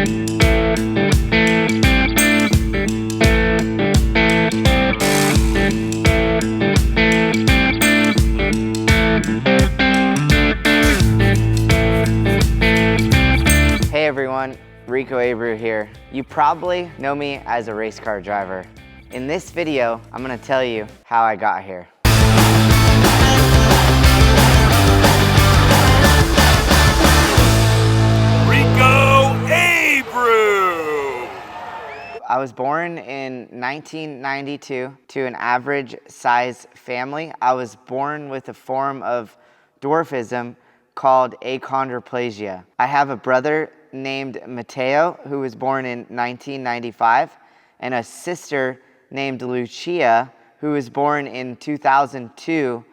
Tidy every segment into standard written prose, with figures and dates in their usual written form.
Hey everyone, Rico Abreu here. You probably know me as a race car driver. In this video, I'm gonna tell you how I got here. Rico Abreu! I was born in 1992 to an average size family. I was born with a form of dwarfism called achondroplasia. I have a brother named Mateo who was born in 1995 and a sister named Lucia who was born in 2002,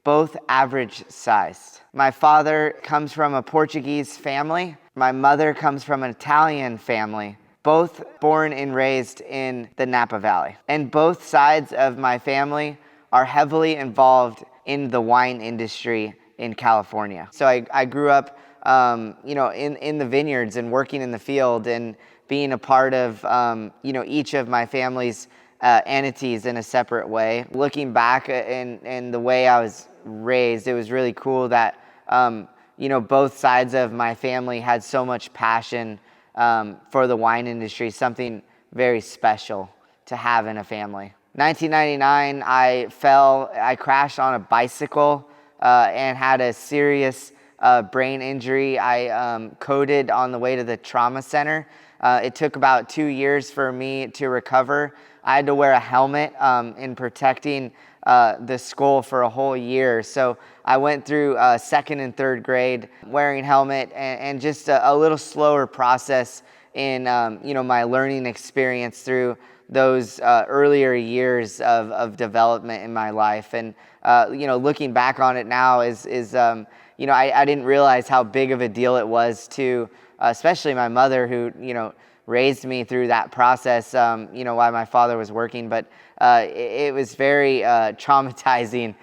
both average sized. My father comes from a Portuguese family. My mother comes from an Italian family, both born and raised in the Napa Valley. And both sides of my family are heavily involved in the wine industry in California. So I grew up in the vineyards and working in the field and being a part of each of my family's entities in a separate way. Looking back in the way I was raised, it was really cool that both sides of my family had so much passion for the wine industry, something very special to have in a family. 1999, I crashed on a bicycle and had a serious brain injury. I coded on the way to the trauma center. It took about 2 years for me to recover. I had to wear a helmet in protecting the skull for a whole year. So I went through second and third grade wearing helmet and just a little slower process in my learning experience through those earlier years of development in my life. And looking back on it now I didn't realize how big of a deal it was to especially my mother who raised me through that process while my father was working. But it was very traumatizing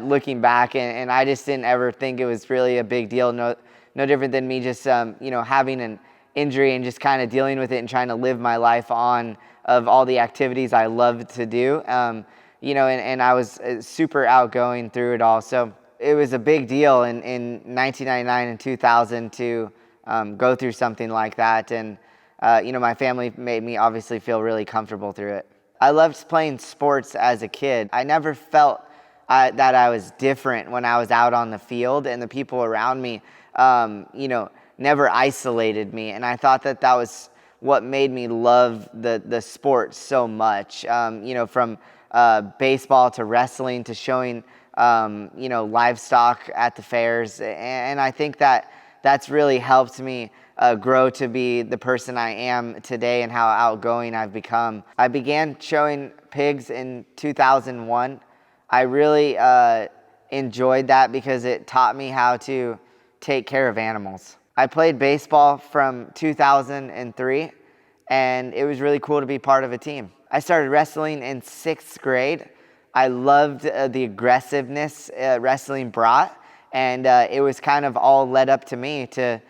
looking back, and I just didn't ever think it was really a big deal. No different than me just having an injury and just kind of dealing with it and trying to live my life on of all the activities I loved to do. And I was super outgoing through it all. So it was a big deal in 1999 and 2000 to go through something like that. And my family made me obviously feel really comfortable through it. I loved playing sports as a kid. I never felt that I was different when I was out on the field, and the people around me, never isolated me. And I thought that was what made me love the sport so much. From baseball to wrestling to showing, livestock at the fairs. And I think that's really helped me grow to be the person I am today and how outgoing I've become. I began showing pigs in 2001. I really enjoyed that because it taught me how to take care of animals. I played baseball from 2003, and it was really cool to be part of a team. I started wrestling in 6th grade. I loved the aggressiveness wrestling brought, and it was kind of all led up to me to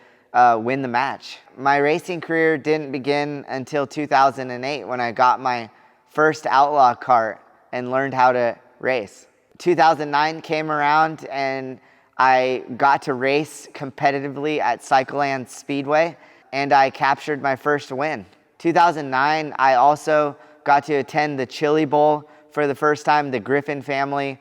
win the match. My racing career didn't begin until 2008 when I got my first outlaw cart and learned how to race. 2009 came around and I got to race competitively at Cycleland Speedway, and I captured my first win. 2009, I also got to attend the Chili Bowl for the first time. The Griffin family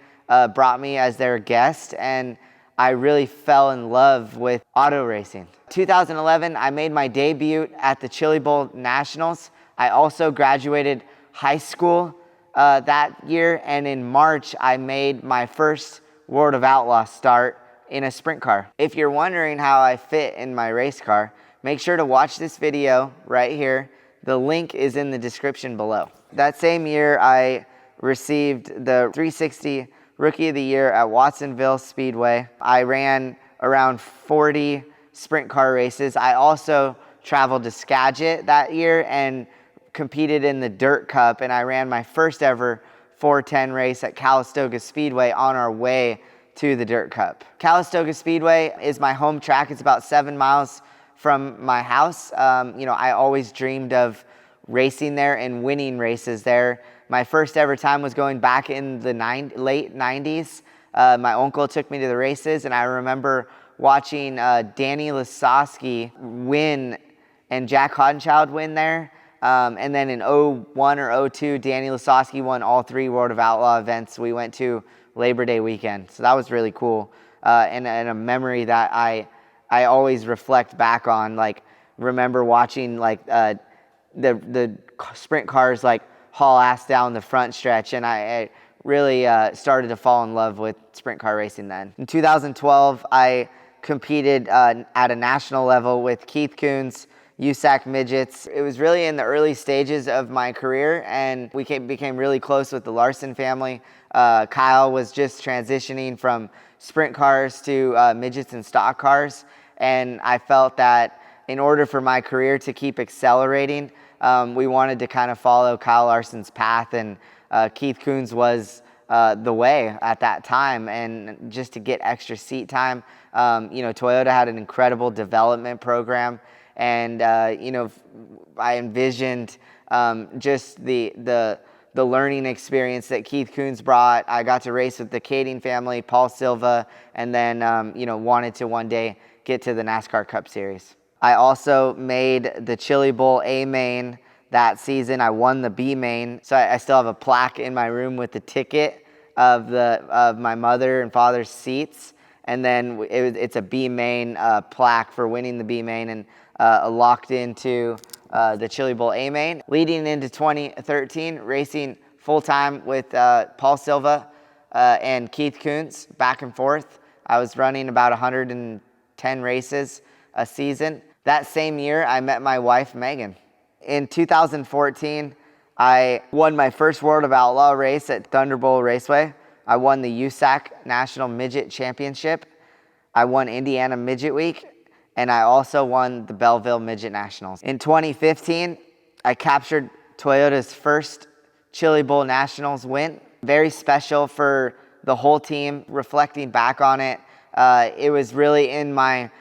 brought me as their guest, and I really fell in love with auto racing. 2011, I made my debut at the Chili Bowl Nationals. I also graduated high school that year, and in March, I made my first World of Outlaws start in a sprint car. If you're wondering how I fit in my race car, make sure to watch this video right here. The link is in the description below. That same year, I received the 360 Rookie of the Year at Watsonville Speedway. I ran around 40 sprint car races. I also traveled to Skagit that year and competed in the Dirt Cup, and I ran my first ever 410 race at Calistoga Speedway on our way to the Dirt Cup. Calistoga Speedway is my home track. It's about 7 miles from my house. I always dreamed of racing there and winning races there. My first ever time was going back in the late 90s. My uncle took me to the races, and I remember watching Danny Lasowski win and Jack Hodenschild win there. And then in 01 or 02, Danny Lasowski won all 3 World of Outlaw events. We went to Labor Day weekend. So that was really cool. And a memory that I always reflect back on. Like, remember watching the sprint cars like haul ass down the front stretch, and I really started to fall in love with sprint car racing then. In 2012, I competed at a national level with Keith Kunz, USAC Midgets. It was really in the early stages of my career, and we became really close with the Larson family. Kyle was just transitioning from sprint cars to midgets and stock cars, and I felt that in order for my career to keep accelerating, we wanted to kind of follow Kyle Larson's path, and Keith Kunz was the way at that time. And just to get extra seat time, Toyota had an incredible development program, and I envisioned just the learning experience that Keith Kunz brought. I got to race with the Kading family, Paul Silva, and then wanted to one day get to the NASCAR Cup Series. I also made the Chili Bowl A main that season. I won the B main, so I still have a plaque in my room with the ticket of my mother and father's seats, and then it's a B main plaque for winning the B main, and locked into the Chili Bowl A main. Leading into 2013, racing full time with Paul Silva and Keith Kunz back and forth. I was running about 110 races a season. That same year, I met my wife, Megan. In 2014, I won my first World of Outlaw race at Thunderbolt Raceway. I won the USAC National Midget Championship. I won Indiana Midget Week, and I also won the Belleville Midget Nationals. In 2015, I captured Toyota's first Chili Bowl Nationals win. Very special for the whole team. Reflecting back on it, it was really in my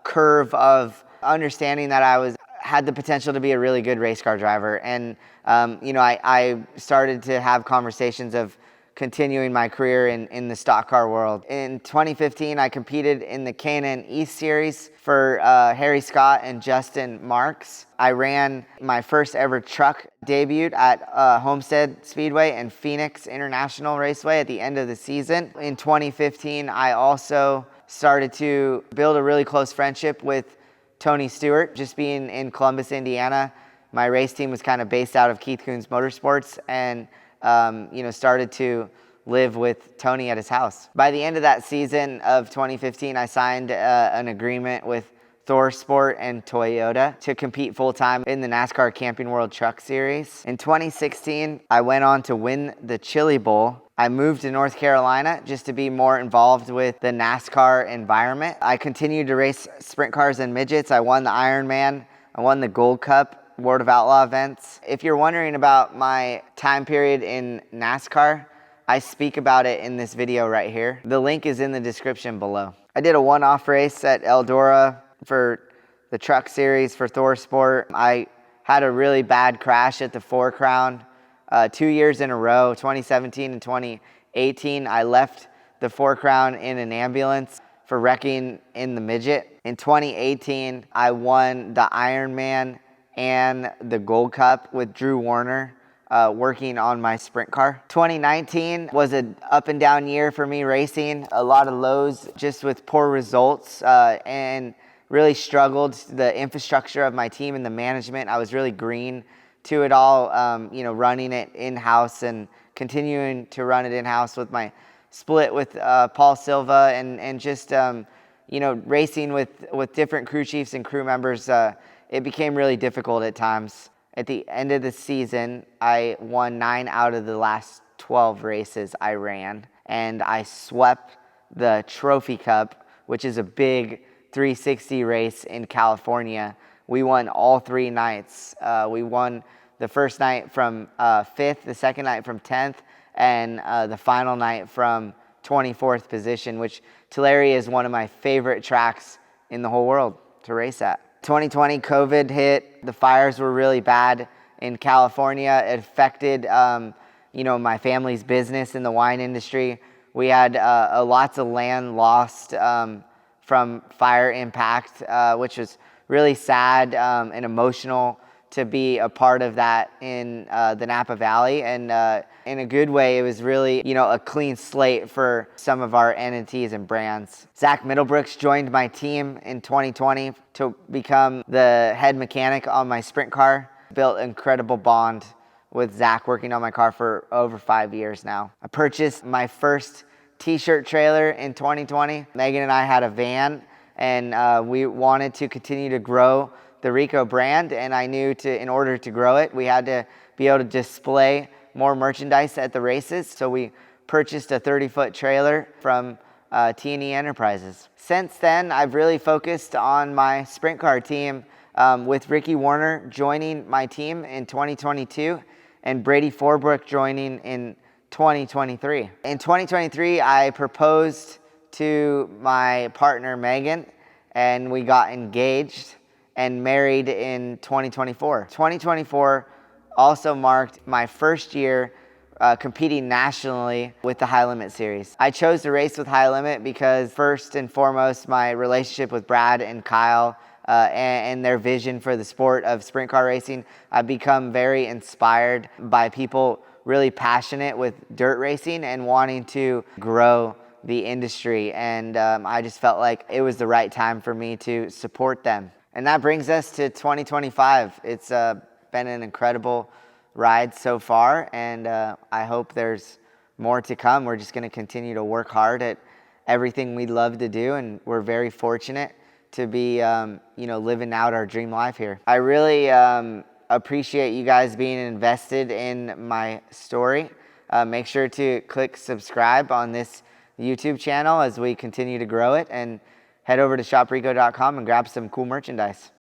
curve of understanding that I had the potential to be a really good race car driver. And, I started to have conversations of continuing my career in the stock car world. In 2015, I competed in the K&N East Series for Harry Scott and Justin Marks. I ran my first ever truck debut at Homestead Speedway and Phoenix International Raceway at the end of the season. In 2015, I also started to build a really close friendship with Tony Stewart. Just being in Columbus, Indiana, my race team was kind of based out of Keith Kunz Motorsports, and started to live with Tony at his house. By the end of that season of 2015, I signed an agreement with Thor Sport and Toyota to compete full-time in the NASCAR Camping World Truck Series. In 2016, I went on to win the Chili Bowl. I moved to North Carolina just to be more involved with the NASCAR environment. I continued to race sprint cars and midgets. I won the Ironman. I won the Gold Cup World of Outlaw events. If you're wondering about my time period in NASCAR, I speak about it in this video right here. The link is in the description below. I did a one-off race at Eldora for the truck series for Thor Sport. I had a really bad crash at the Four Crown 2 years in a row, 2017 and 2018. I left the Four Crown in an ambulance for wrecking in the Midget. In 2018, I won the Ironman and the Gold Cup with Drew Warner working on my sprint car. 2019 was an up and down year for me racing. A lot of lows just with poor results and really struggled. The infrastructure of my team and the management, I was really green to it all, running it in-house and continuing to run it in-house with my split with Paul Silva and just, racing with different crew chiefs and crew members. It became really difficult at times. At the end of the season, I won 9 out of the last 12 races I ran, and I swept the Trophy Cup, which is a big 360 race in California. We won all 3 nights. We won the first night from 5th, the second night from 10th, and the final night from 24th position, which Tulare is one of my favorite tracks in the whole world. to race at. 2020 COVID hit. The fires were really bad in California. It affected my family's business in the wine industry. We had lots of land lost from fire impact, which was really sad and emotional to be a part of that in the Napa Valley. And in a good way, it was really, a clean slate for some of our entities and brands. Zach Middlebrooks joined my team in 2020 to become the head mechanic on my sprint car. Built an incredible bond with Zach, working on my car for over 5 years now. I purchased my first t-shirt trailer in 2020. Megan and I had a van, and we wanted to continue to grow the Rico brand, and I knew in order to grow it, we had to be able to display more merchandise at the races. So we purchased a 30-foot trailer from T&E Enterprises. Since then, I've really focused on my sprint car team, with Ricky Warner joining my team in 2022 and Brady Forbrook joining in 2023. In 2023, I proposed to my partner Megan, and we got engaged and married in 2024. 2024 also marked my first year competing nationally with the High Limit Series. I chose to race with High Limit because, first and foremost, my relationship with Brad and Kyle and their vision for the sport of sprint car racing. I've become very inspired by people really passionate with dirt racing and wanting to grow the industry. And I just felt like it was the right time for me to support them. And that brings us to 2025. It's been an incredible ride so far, and I hope there's more to come. We're just going to continue to work hard at everything we love to do, and we're very fortunate to be living out our dream life here. I really appreciate you guys being invested in my story. Make sure to click subscribe on this YouTube channel as we continue to grow it, and head over to shoprico.com and grab some cool merchandise.